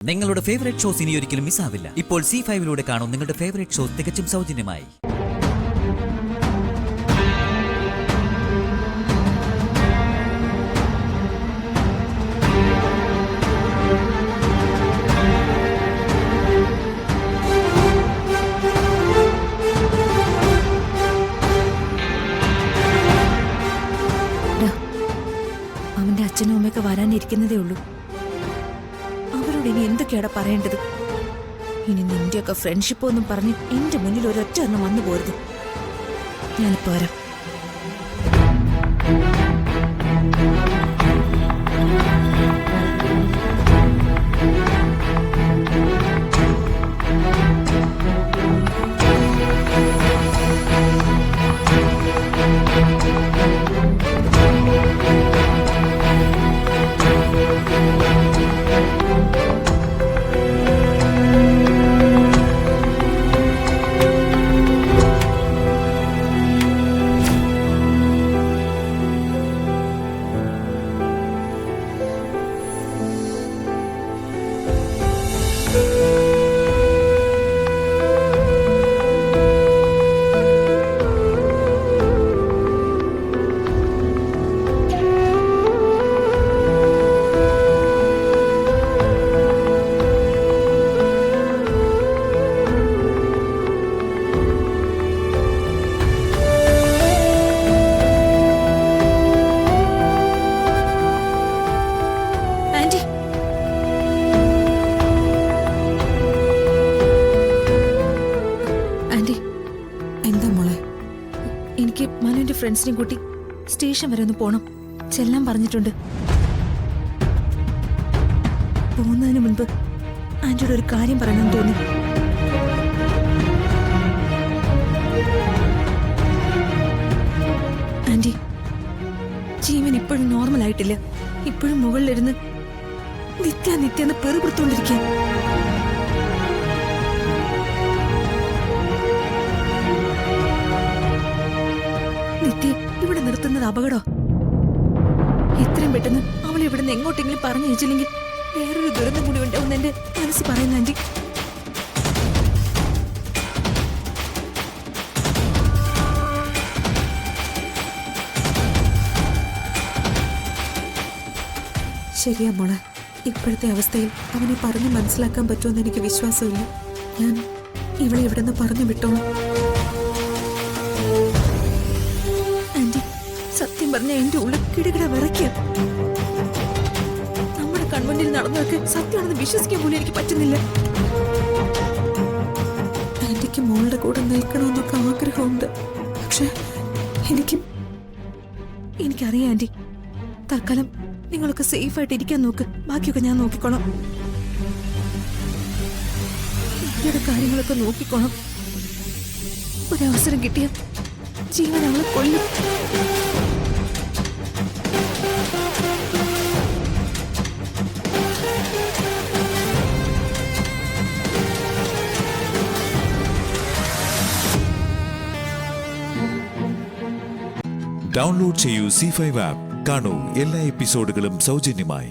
നിങ്ങളുടെ favourite shows ഇനി ഒരിക്കലും മിസ്സാവില്ല. ഇപ്പോൾ C5 കാണും നിങ്ങളുടെ ഫേവറേറ്റ് ഷോസ് തികച്ചും സൗജന്യമായി. അവന്റെ അച്ഛനും അമ്മയൊക്കെ വരാനിരിക്കുന്നതേ ഉള്ളൂ. അവരോട് ഇനി എന്തൊക്കെയാടാ പറയേണ്ടത്? ഇനി നിന്റെയൊക്കെ ഫ്രണ്ട്ഷിപ്പ് ഒന്നും പറഞ്ഞ് എന്റെ മുന്നിൽ ഒരൊറ്റ എണ്ണം വന്നു പോരുത്. ഞാനിപ്പോ വരാം. എനിക്ക് മനുവിന്റെ ഫ്രണ്ട്സിനെ കൂട്ടി സ്റ്റേഷൻ വരെ ഒന്ന് പോണം. ചെല്ലാൻ പറഞ്ഞിട്ടുണ്ട്. പോകുന്നതിന് മുൻപ് ആന്റിയോട് ഒരു കാര്യം പറയണമെന്ന് തോന്നി. ആന്റി, ജീവൻ ഇപ്പോഴും നോർമൽ ആയിട്ടില്ല. ഇപ്പോഴും മുകളിലിരുന്ന് നിത്യാന്ന് പെറുപുറത്തോണ്ടിരിക്കുക. നിത്യ ഇവിടെ നിർത്തുന്നത് അപകടോ? എത്രയും പെട്ടെന്ന് അവളെ ഇവിടുന്ന് എങ്ങോട്ടെങ്കിലും പറഞ്ഞു വെച്ചില്ലെങ്കിൽ വേറൊരു ദുരന്തം കൂടി ഉണ്ടാവുന്ന എന്റെ മനസ്സ് പറയുന്ന ആന്റി. ശരിയാ മോളെ, ഇപ്പോഴത്തെ അവസ്ഥയിൽ അവനെ പറഞ്ഞു മനസ്സിലാക്കാൻ പറ്റുമെന്ന് എനിക്ക് വിശ്വാസമില്ല. ഞാൻ ഇവളെ ഇവിടുന്ന് പറഞ്ഞു വിട്ടോളാം. സത്യം പറഞ്ഞ എന്റെ ഉള്ളിൽ കിടകിട വിറയ്ക്കുക. നമ്മുടെ കൺമുന്നിൽ നടന്നതൊക്കെ സത്യമാണെന്ന് വിശ്വസിക്കാൻ പോലും എനിക്ക് പറ്റുന്നില്ല. ആന്റിക്ക് മോളുടെ കൂടെ നിൽക്കണമെന്നൊക്കെ ആഗ്രഹമുണ്ട്. പക്ഷെ എനിക്കറിയാം ആന്റി. തൽക്കാലം നിങ്ങളൊക്കെ സേഫ് ആയിട്ട് ഇരിക്കാൻ നോക്ക്. ബാക്കിയൊക്കെ ഞാൻ നോക്കിക്കോളാം. ഇന്ത്യയുടെ കാര്യങ്ങളൊക്കെ നോക്കിക്കോണം. ഒരവസരം കിട്ടിയ ജീവൻ അവളെ കൊല്ലും. ഡൗൺലോഡ് ചെയ്യൂ C5 ആപ്പ്. കാണൂ എല്ലാ എപ്പിസോഡുകളും സൗജന്യമായി.